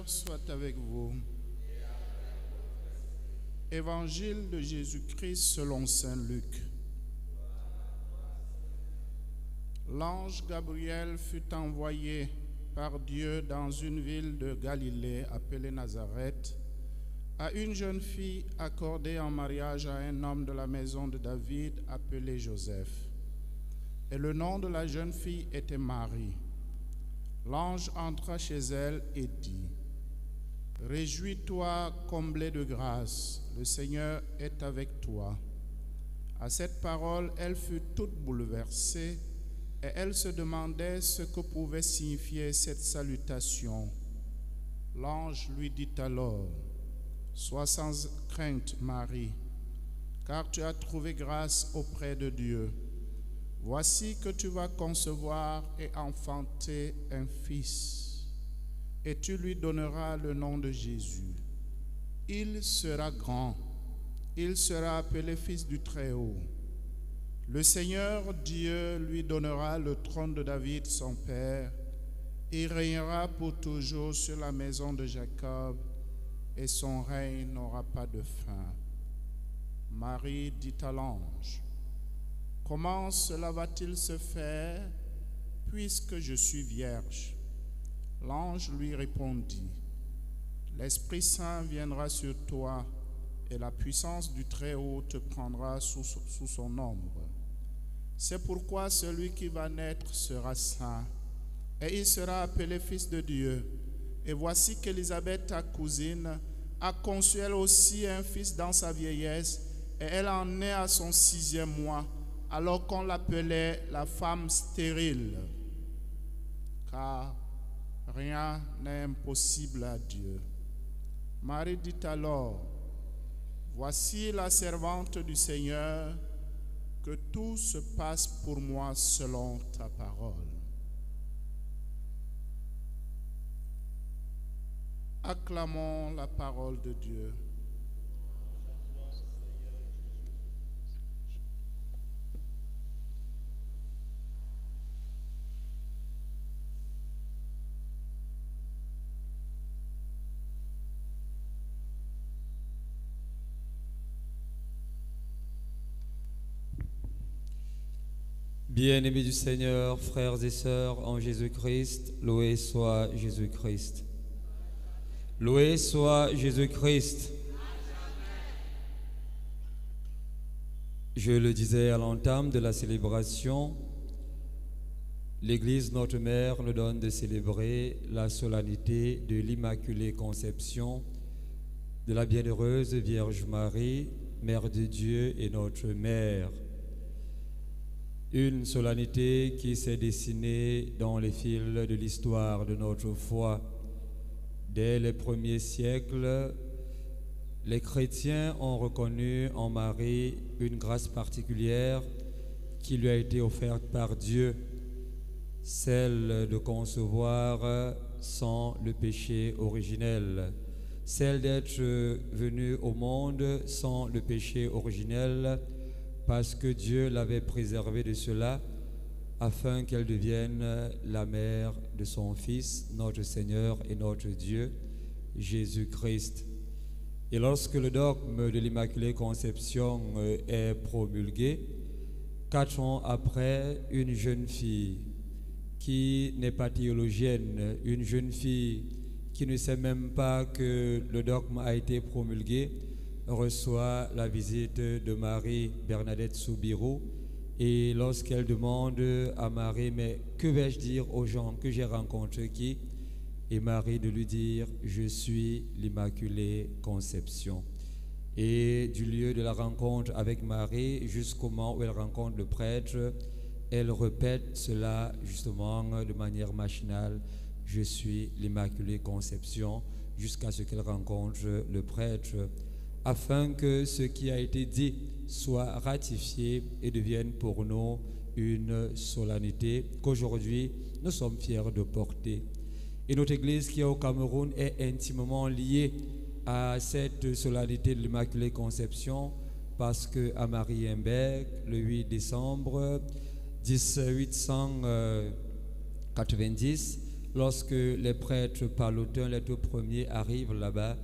Seigneur soit avec vous. Évangile de Jésus-Christ selon saint Luc. L'ange Gabriel fut envoyé par Dieu dans une ville de Galilée appelée Nazareth, à une jeune fille accordée en mariage à un homme de la maison de David appelé Joseph. Et le nom de la jeune fille était Marie. L'ange entra chez elle et dit: Réjouis-toi, comblée de grâce, le Seigneur est avec toi. À cette parole, elle fut toute bouleversée et elle se demandait ce que pouvait signifier cette salutation. L'ange lui dit alors: Sois sans crainte, Marie, car tu as trouvé grâce auprès de Dieu. Voici que tu vas concevoir et enfanter un fils, et tu lui donneras le nom de Jésus. Il sera grand, il sera appelé Fils du Très-Haut. Le Seigneur Dieu lui donnera le trône de David, son père. Il régnera pour toujours sur la maison de Jacob, et son règne n'aura pas de fin. Marie dit à l'ange: Comment cela va-t-il se faire, puisque je suis vierge? L'ange lui répondit: L'Esprit Saint viendra sur toi, et la puissance du Très-Haut te prendra sous son ombre. C'est pourquoi celui qui va naître sera saint, et il sera appelé Fils de Dieu. Et voici qu'Élisabeth, ta cousine, a conçu elle aussi un fils dans sa vieillesse, et elle en est à son 6e mois, alors qu'on l'appelait la femme stérile. Car rien n'est impossible à Dieu. Marie dit alors: Voici la servante du Seigneur, que tout se passe pour moi selon ta parole. Acclamons la parole de Dieu. Bien-aimés du Seigneur, frères et sœurs en Jésus-Christ, loué soit Jésus-Christ. Loué soit Jésus-Christ. Je le disais à l'entame de la célébration, l'Église, notre Mère, nous donne de célébrer la solennité de l'Immaculée Conception de la Bienheureuse Vierge Marie, Mère de Dieu et notre Mère. Une solennité qui s'est dessinée dans les fils de l'histoire de notre foi. Dès les premiers siècles, les chrétiens ont reconnu en Marie une grâce particulière qui lui a été offerte par Dieu, celle de concevoir sans le péché originel, celle d'être venue au monde sans le péché originel, parce que Dieu l'avait préservée de cela, afin qu'elle devienne la mère de son Fils, notre Seigneur et notre Dieu, Jésus-Christ. Et lorsque le dogme de l'Immaculée Conception est promulgué, 4 ans après, une jeune fille qui n'est pas théologienne, une jeune fille qui ne sait même pas que le dogme a été promulgué, reçoit la visite de Marie Bernadette Soubirous, et lorsqu'elle demande à Marie: mais que vais-je dire aux gens que j'ai rencontrés qui? Et Marie de lui dire: je suis l'Immaculée Conception. Et du lieu de la rencontre avec Marie jusqu'au moment où elle rencontre le prêtre, elle répète cela justement de manière machinale: je suis l'Immaculée Conception, jusqu'à ce qu'elle rencontre le prêtre, afin que ce qui a été dit soit ratifié et devienne pour nous une solennité qu'aujourd'hui nous sommes fiers de porter. Et notre Église qui est au Cameroun est intimement liée à cette solennité de l'Immaculée Conception, parce qu'à Marienberg, le 8 décembre 1890, lorsque les prêtres palotins, les tout premiers, arrivent là-bas,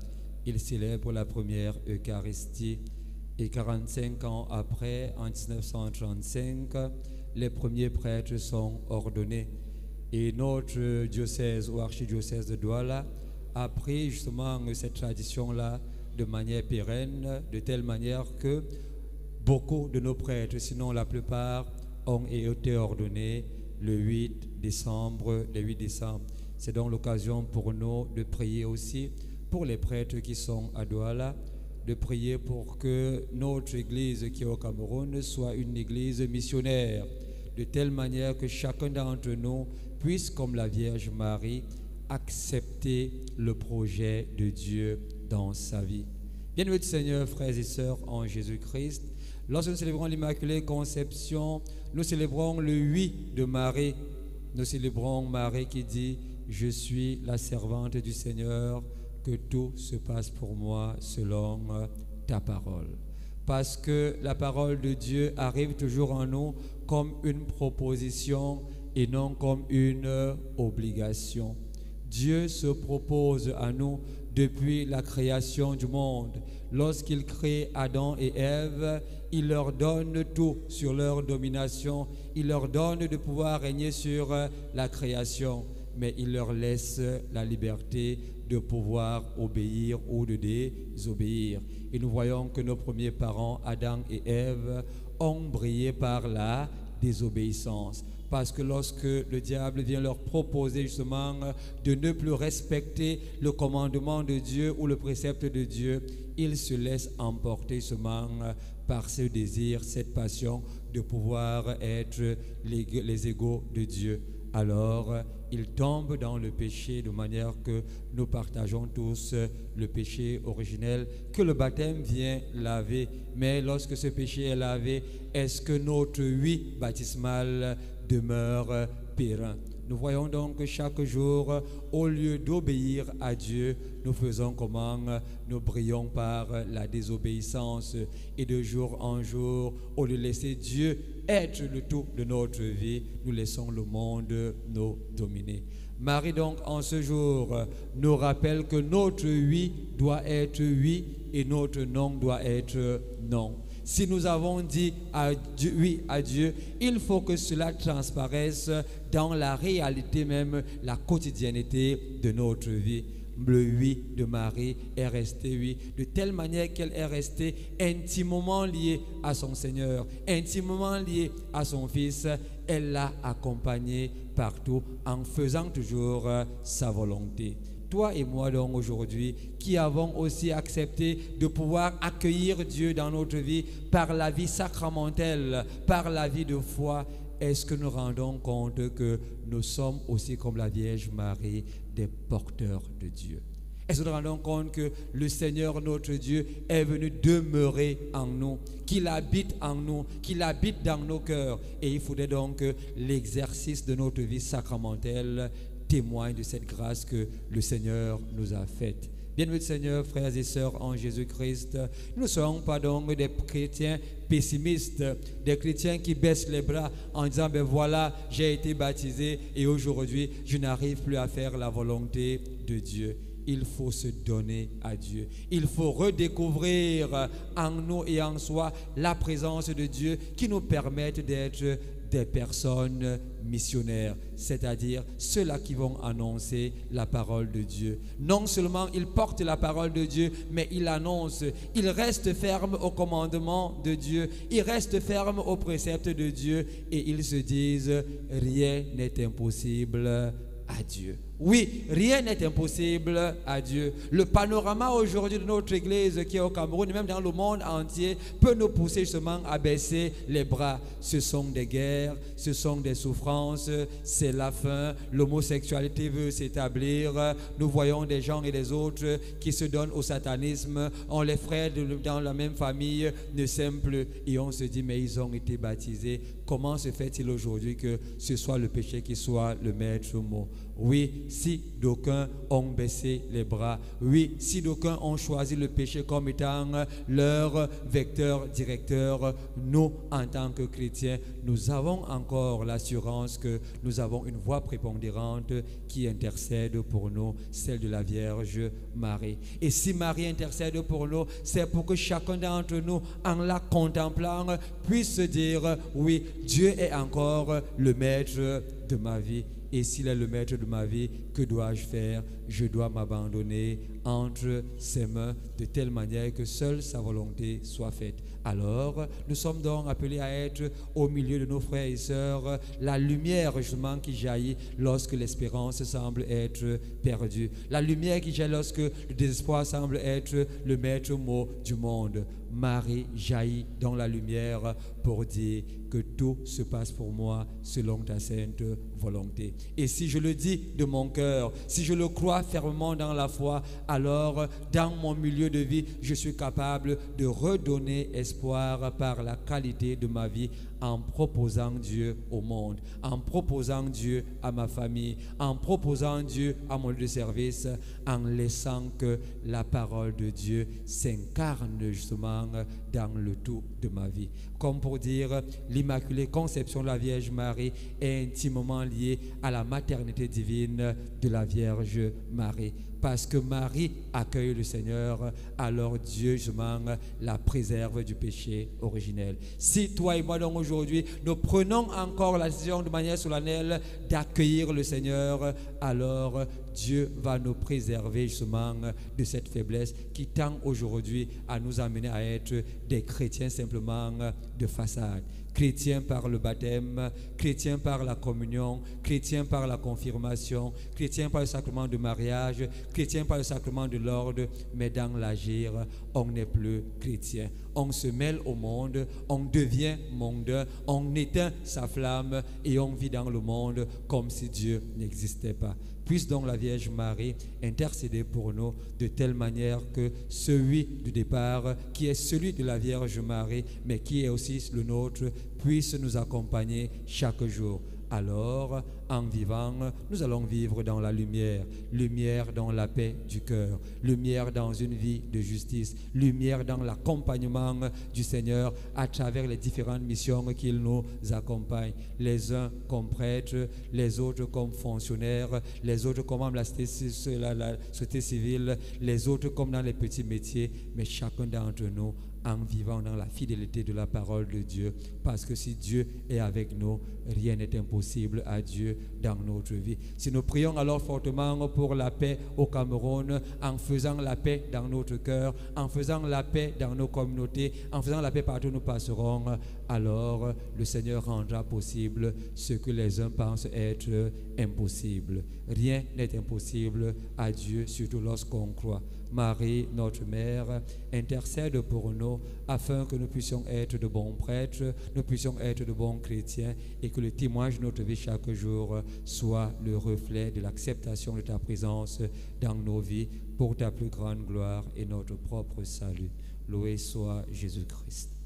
ils célèbrent la première Eucharistie. Et 45 ans après, en 1935, les premiers prêtres sont ordonnés. Et notre diocèse ou archidiocèse de Douala a pris justement cette tradition-là de manière pérenne, de telle manière que beaucoup de nos prêtres, sinon la plupart, ont été ordonnés le 8 décembre. C'est donc l'occasion pour nous de prier aussi pour les prêtres qui sont à Douala, de prier pour que notre église qui est au Cameroun soit une église missionnaire, de telle manière que chacun d'entre nous puisse, comme la Vierge Marie, accepter le projet de Dieu dans sa vie. Bien-aimés du Seigneur, frères et sœurs en Jésus-Christ, lorsque nous célébrons l'Immaculée Conception, nous célébrons le 8 de Marie. Nous célébrons Marie qui dit « Je suis la servante du Seigneur, que tout se passe pour moi selon ta parole. » Parce que la parole de Dieu arrive toujours en nous comme une proposition et non comme une obligation. Dieu se propose à nous depuis la création du monde. Lorsqu'il crée Adam et Ève, il leur donne tout sur leur domination. Il leur donne de pouvoir régner sur la création, mais il leur laisse la liberté de pouvoir obéir ou de désobéir. Et nous voyons que nos premiers parents, Adam et Ève, ont brillé par la désobéissance. Parce que lorsque le diable vient leur proposer justement de ne plus respecter le commandement de Dieu ou le précepte de Dieu, ils se laissent emporter justement par ce désir, cette passion de pouvoir être les égaux de Dieu. Alors, ils tombent dans le péché de manière que nous partageons tous le péché originel que le baptême vient laver. Mais lorsque ce péché est lavé, est-ce que notre oui baptismal demeure périn? Nous voyons donc que chaque jour, au lieu d'obéir à Dieu, nous faisons comment? Nous brillons par la désobéissance. Et de jour en jour, au lieu de laisser Dieu être le tout de notre vie, nous laissons le monde nous dominer. Marie donc en ce jour nous rappelle que notre oui doit être oui et notre non doit être non. Si nous avons dit oui à Dieu, il faut que cela transparaisse dans la réalité même, la quotidienneté de notre vie. Le oui de Marie est resté oui, de telle manière qu'elle est restée intimement liée à son Seigneur, intimement liée à son Fils. Elle l'a accompagné partout en faisant toujours sa volonté. Toi et moi donc aujourd'hui, qui avons aussi accepté de pouvoir accueillir Dieu dans notre vie par la vie sacramentelle, par la vie de foi, est-ce que nous rendons compte que nous sommes aussi comme la Vierge Marie des porteurs de Dieu? Est-ce que nous rendons compte que le Seigneur notre Dieu est venu demeurer en nous, qu'il habite en nous, qu'il habite dans nos cœurs? Et il faudrait donc que l'exercice de notre vie sacramentelle témoigne de cette grâce que le Seigneur nous a faite. Bien-aimés Seigneur, frères et sœurs en Jésus-Christ, nous ne sommes pas donc des chrétiens pessimistes, des chrétiens qui baissent les bras en disant, ben voilà, j'ai été baptisé et aujourd'hui, je n'arrive plus à faire la volonté de Dieu. Il faut se donner à Dieu. Il faut redécouvrir en nous et en soi la présence de Dieu qui nous permette d'être des personnes missionnaires, c'est-à-dire ceux-là qui vont annoncer la parole de Dieu. Non seulement ils portent la parole de Dieu, mais ils l'annoncent. Ils restent fermes au commandement de Dieu. Ils restent fermes aux préceptes de Dieu et ils se disent « Rien n'est impossible à Dieu ». Oui, rien n'est impossible à Dieu. Le panorama aujourd'hui de notre Église qui est au Cameroun et même dans le monde entier peut nous pousser justement à baisser les bras. Ce sont des guerres, ce sont des souffrances, c'est la faim, l'homosexualité veut s'établir. Nous voyons des gens et des autres qui se donnent au satanisme. On les frères dans la même famille ne s'aiment plus et on se dit mais ils ont été baptisés. Comment se fait-il aujourd'hui que ce soit le péché qui soit le maître mot? Oui, si d'aucuns ont baissé les bras, oui, si d'aucuns ont choisi le péché comme étant leur vecteur directeur, nous, en tant que chrétiens, nous avons encore l'assurance que nous avons une voix prépondérante qui intercède pour nous, celle de la Vierge Marie. Et si Marie intercède pour nous, c'est pour que chacun d'entre nous, en la contemplant, puisse se dire, oui, Dieu est encore le maître de ma vie. Et s'il est le maître de ma vie, que dois-je faire? Je dois m'abandonner entre ses mains de telle manière que seule sa volonté soit faite. Alors, nous sommes donc appelés à être au milieu de nos frères et sœurs, la lumière justement qui jaillit lorsque l'espérance semble être perdue. La lumière qui jaillit lorsque le désespoir semble être le maître mot du monde. Marie jaillit dans la lumière pour dire que tout se passe pour moi selon ta sainte volonté. Et si je le dis de mon cœur, si je le crois fermement dans la foi, alors dans mon milieu de vie, je suis capable de redonner espoir par la qualité de ma vie en proposant Dieu au monde, en proposant Dieu à ma famille, en proposant Dieu à mon lieu de service, en laissant que la parole de Dieu s'incarne justement dans le tout de ma vie. Comme pour dire, l'Immaculée Conception de la Vierge Marie est intimement liée à la maternité divine de la Vierge Marie. Parce que Marie accueille le Seigneur, alors Dieu, justement, la préserve du péché originel. Si toi et moi, donc aujourd'hui, nous prenons encore la décision de manière solennelle d'accueillir le Seigneur, alors Dieu va nous préserver justement de cette faiblesse qui tend aujourd'hui à nous amener à être des chrétiens simplement de façade. Chrétiens par le baptême, chrétiens par la communion, chrétiens par la confirmation, chrétiens par le sacrement de mariage, chrétiens par le sacrement de l'ordre, mais dans l'agir, on n'est plus chrétien. On se mêle au monde, on devient mondain, on éteint sa flamme et on vit dans le monde comme si Dieu n'existait pas. Puisse donc la Vierge Marie intercéder pour nous de telle manière que celui du départ, qui est celui de la Vierge Marie, mais qui est aussi le nôtre, puisse nous accompagner chaque jour. Alors, en vivant, nous allons vivre dans la lumière, lumière dans la paix du cœur, lumière dans une vie de justice, lumière dans l'accompagnement du Seigneur à travers les différentes missions qu'il nous accompagne. Les uns comme prêtres, les autres comme fonctionnaires, les autres comme dans la société civile, les autres comme dans les petits métiers, mais chacun d'entre nous en vivant dans la fidélité de la parole de Dieu. Parce que si Dieu est avec nous, rien n'est impossible à Dieu dans notre vie. Si nous prions alors fortement pour la paix au Cameroun, en faisant la paix dans notre cœur, en faisant la paix dans nos communautés, en faisant la paix partout où nous passerons, alors le Seigneur rendra possible ce que les uns pensent être impossible. Rien n'est impossible à Dieu, surtout lorsqu'on croit. Marie, notre Mère, intercède pour nous afin que nous puissions être de bons prêtres, nous puissions être de bons chrétiens et que le témoignage de notre vie chaque jour soit le reflet de l'acceptation de ta présence dans nos vies pour ta plus grande gloire et notre propre salut. Loué soit Jésus-Christ.